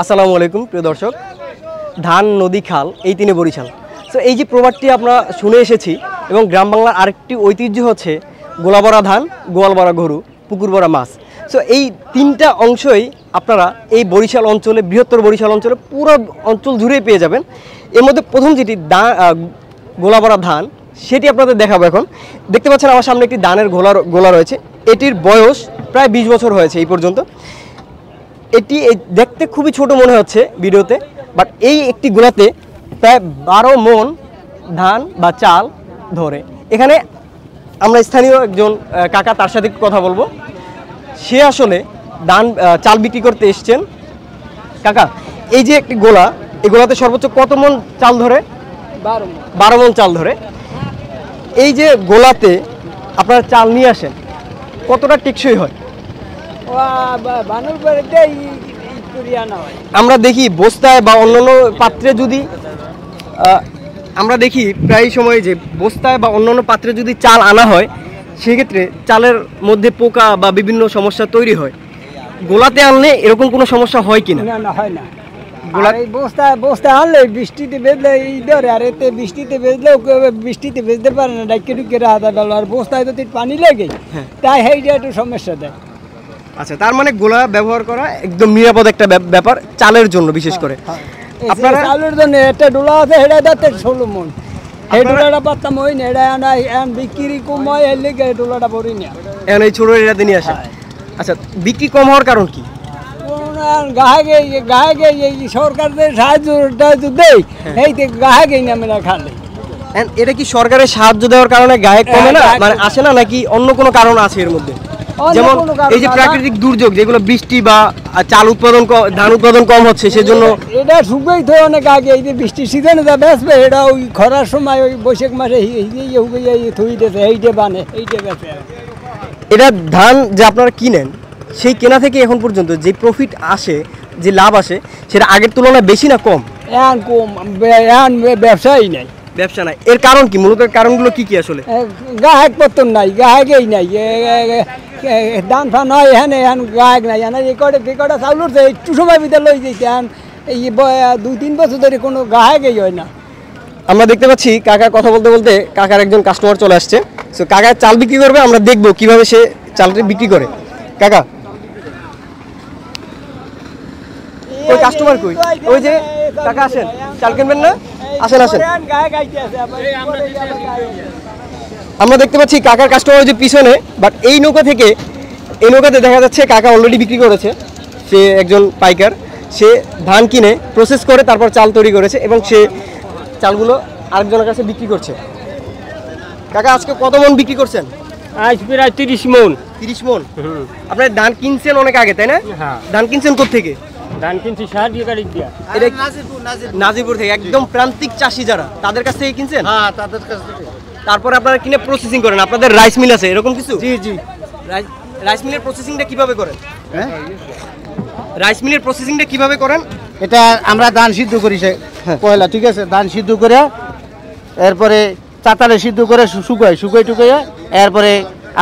আসসালামু আলাইকুম প্রিয় দর্শক। ধান নদী খাল এই তিনে বরিশাল। তো এই যে প্রবাদটি আমরা শুনে এসেছি এবং গ্রাম বাংলার আরেকটি ঐতিহ্য হচ্ছে গোলা ভরা ধান, গোয়াল ভরা গরু, পুকুর ভরা মাছ। সো এই তিনটা অংশই আপনারা এই বরিশাল অঞ্চলে, বৃহত্তর বরিশাল অঞ্চলে পুরো অঞ্চল জুড়েই পেয়ে যাবেন। এর মধ্যে প্রথম যেটি গোলা ভরা ধান, সেটি আপনাদের দেখাবো। এখন দেখতে পাচ্ছেন আমার সামনে একটি ধানের গোলা রয়েছে। এটির বয়স প্রায় 20 বছর হয়েছে এই পর্যন্ত। এটি দেখতে খুবই ছোট মনে হচ্ছে ভিডিওতে, বাট এই একটি গোলাতে প্রায় 12 মণ ধান বা চাল ধরে। এখানে আমরা স্থানীয় একজন কাকা, তার সাথে কথা বলবো। সে আসলে চাল বিক্রি করতে এসছেন। কাকা, এই যে একটি গোলা, এই গোলাতে সর্বোচ্চ কত মণ চাল ধরে? 12 মণ চাল ধরে। এই যে গোলাতে আপনারা চাল নিয়ে আসেন, কতটা টেকসই হয়? আমরা দেখি বস্তায় বা অন্যান্য পাত্রে, যদি আমরা দেখি প্রায় সময় যে বস্তায় বা অন্যান্য পাত্রে যদি চাল আনা হয়, সেক্ষেত্রে চালের মধ্যে পোকা বা বিভিন্ন সমস্যা তৈরি হয়। গোলাতে আনলে এরকম কোনো সমস্যা হয় কিনা? না, হয় না। বস্তা আনলে বৃষ্টিতে বেঁধলে ধরে, আর এতে বৃষ্টিতে বেঁধলেও বৃষ্টিতে বেঁধতে পারে না, ডাইকে ঢুকে হাতা ডালো। আর বস্তায় যদি পানি লাগে, তাই সেইটা একটু সমস্যা দেয়। আচ্ছা, তার মানে গোলা ব্যবহার করা একদম নিরাপদ একটা ব্যাপার চালের জন্য, বিশেষ করে। আপনারা চালের জন্য একটা ডোলা আছে, সেটা যাতে 16 মণ। এই ডোলাটা পারতাম ওই না, এটা বিক্রি কম হয়, এর লেগে এই ডোলাটা ভরি না। এখন এই ছোট এটাতে নিয়ে আসে। আচ্ছা, বিক্রি কম হওয়ার কারণ কি? গায়ে সরকার যে সাহায্যটা দেয়, এইতে গায়ে নামে না খালে। এটা কি সরকারের সাহায্য দেওয়ার কারণে গায়ে কমে না, মানে আসে না, নাকি অন্য কোনো কারণ আছে এর মধ্যে? যেমন এই যে প্রাকৃতিক দুর্যোগ, যেগুলো বৃষ্টি বা চাল উৎপাদন, ধান উৎপাদন কম হচ্ছে, সেজন্য এটা শুকাই তো অনেক আগে। এই যে বৃষ্টির সিজনে যা বেচবে, এটা ওই খরার সময় ওই বৈশাখ মাসে থুই দিয়েছে, এইটা বানে, এইটা বেচে। এটা ধান যে আপনারা কিনেন, সেই কেনা থেকে এখন পর্যন্ত যে প্রফিট আসে, যে লাভ আসে, সেটা আগের তুলনায় বেশি না কম? এখন কম, এখন ব্যবসায়ী নাই। ব্যবসা নাই। এর কারণ কি? মূলত কারণগুলো কি কি আসলে? গায়ক পত্তন নাই, গায়কেই নাই। ধান ফান হয় এখানে, এখন গায়ক নাই। এই কটা চাউল উঠছে, একটু সময় ভিতরে লই যেতে। এখন এই 2-3 বছর ধরে কোনো গায়কই হয় না। আমরা দেখতে পাচ্ছি কাকা কথা বলতে বলতে কাকার একজন কাস্টমার চলে আসছে। সো কাকা চাল বিক্রি করবে, আমরা দেখবো কিভাবে সে চালটা বিক্রি করে। কাকা, ওই কাস্টমার কই? ওই যে কাকা, আসেন, চাল কিনবেন না? আসেন আসেন। আমরা দেখতে পাচ্ছি কাকার কাস্টমার যে পিছনে, বাট এই নৌকাতে দেখা যাচ্ছে কাকা অলরেডি বিক্রি করেছে। সে একজন পাইকার, সে ধান কিনে প্রসেস করে তারপর চাল তৈরি করেছে এবং সে চালগুলো আরেকজনের কাছে বিক্রি করছে। কাকা, আজকে কত মণ বিক্রি করছেন? আজ প্রায় 30 মণ। 30 মণ। আপনার ধান কিনছেন অনেক আগে, তাই না? ধান কিনছেন কোত্থেকে? ধান কিনছি সাহায্য গাড়ি দিয়া। এটা নাজিরপুর থেকে, একদম প্রান্তিক চাষি যারা, তাদের কাছ থেকে কিনছেন? হ্যাঁ, তাদের কাছ থেকে। তারপরে আপনারা কিনে প্রসেসিং করেন? আপনাদের রাইস মিল আছে এরকম কিছু? জি জি। রাইস মিলের প্রসেসিংটা কিভাবে করেন? রাইস মিলের প্রসেসিংটা কিভাবে করেন? এটা আমরা ধান সিদ্ধ করি পয়লা, ঠিক আছে? ধান সিদ্ধ করে এরপরে চাতালে সিদ্ধ করে শুকাই টুকাইয়া, এরপরে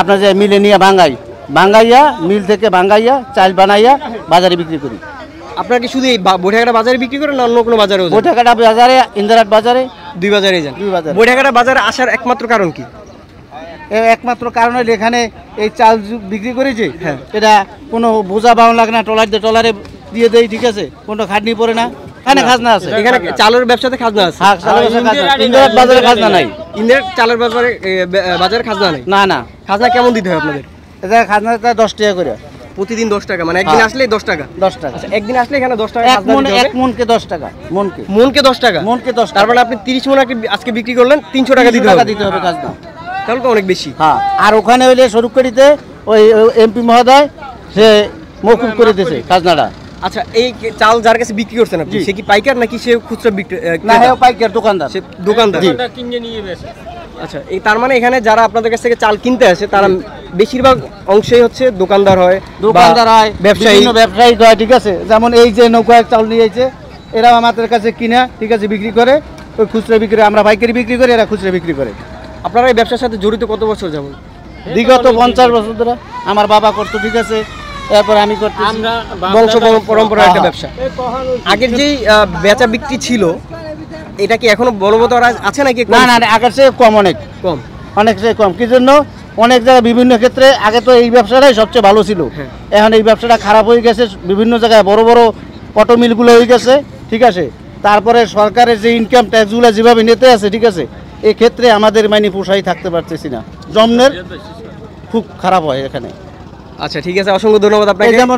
আপনার যে মিলে নিয়ে ভাঙ্গাইয়া মিল থেকে ভাঙ্গাইয়া চাল বানাইয়া বাজারে বিক্রি করি। আপনারা কি শুধু এই বৈঠাঘাটা বাজারে বিক্রি করেন না অন্য কোনো বাজারেও? বৈঠাঘাটা বাজারে, ইন্দিরাট বাজারে, 2 বাজারে যান। 2 বাজারে। বৈঠাঘাটা বাজারে আসার একমাত্র কারণ কি? একমাত্র কারণ হলো এখানে এই চাল বিক্রি করেছে, এটা কোনো বোঝা বাউন লাগে না, ট্রলারে দিয়ে দেয়, ঠিক আছে? কোনো খাটনি পড়ে না, এখানে খাজনা আছে। এখানে চালের ব্যবসাতে খাজনা আছে? ইন্দিরাট বাজারে খাজনা নাই। ইন্দিরাট চালের বাজারে খাজনা নাই? না না। খাজনা কেমন দিতে হয় আপনাদের? এটা খাজনা 10 টাকা করে প্রতিদিন। 10 টাকা, মানে একদিন আসলে 10 টাকা? 10 টাকা। আচ্ছা, একদিন আসলে এখানে 10 টাকা খাজনা দিতে হবে? এক মণকে 10 টাকা। মণকে 10 টাকা? মণকে 10 টাকা। তার মানে আপনি 30 মণ আজকে বিক্রি করলেন, 300 টাকা দিতে হবে খাজনা। তাহলে তো অনেক বেশি। হ্যাঁ, আর ওখানে হইলে সরুকড়িতে ওই এমপি মহোদয় সে মওকুফ করে দিয়েছে খাজনাটা। আচ্ছা, এই চাল যার কাছে বিক্রি করছেন আপনি, সে কি পাইকার নাকি সে খুচরা বিক্রি? না, হে পাইকার, দোকানদার। সে দোকানদার কিনে নিয়ে বেচে। আচ্ছা, এই তার মানে এখানে যারা আপনাদের কাছ থেকে চাল কিনতে আসে, তারা বেশিরভাগ অংশই হচ্ছে দোকানদার হয়, ব্যবসায়ী হয়, ঠিক আছে? যেমন এই যে নৌকায় চাল নিয়েছে, এরা আমাদের কাছে কিনে, ঠিক আছে, বিক্রি করে। ওই খুচরা বিক্রি, আমরা পাইকারি বিক্রি করি, এরা খুচরা বিক্রি করে। আপনারা এই ব্যবসার সাথে জড়িত কত বছর যাবত? বিগত 50 বছর ধরে আমার বাবা করতো, ঠিক আছে? এরপর আমি করতেছি আমরা বংশ পরম্পরা একটা হ্যাঁ। ব্যবসা। আগের যেই বেচা বিক্রি ছিল এটা কি এখনো বলবৎ আছে নাকি না না না, আগের চেয়ে কম, অনেক কম? অনেক চেয়ে কম। কি জন্য? অনেক জায়গায় বিভিন্ন ক্ষেত্রে আগে তো এই ব্যবসাটাই সবচেয়ে ভালো ছিল, হ্যাঁ। এখন এই ব্যবসাটা খারাপ হয়ে গেছে, বিভিন্ন জায়গায় বড় বড় অটো মিলগুলো হয়ে গেছে, ঠিক আছে। তারপরে সরকারের যে ইনকাম ট্যাক্সগুলো যেভাবে নিতে আছে, ঠিক আছে, এই ক্ষেত্রে আমাদের মানে পোষাই থাকতে পারতেছি না, জন্মের খুব খারাপ হয় এখানে। আচ্ছা ঠিক আছে, অসংখ্য ধন্যবাদ এই আপনাকে। যেমন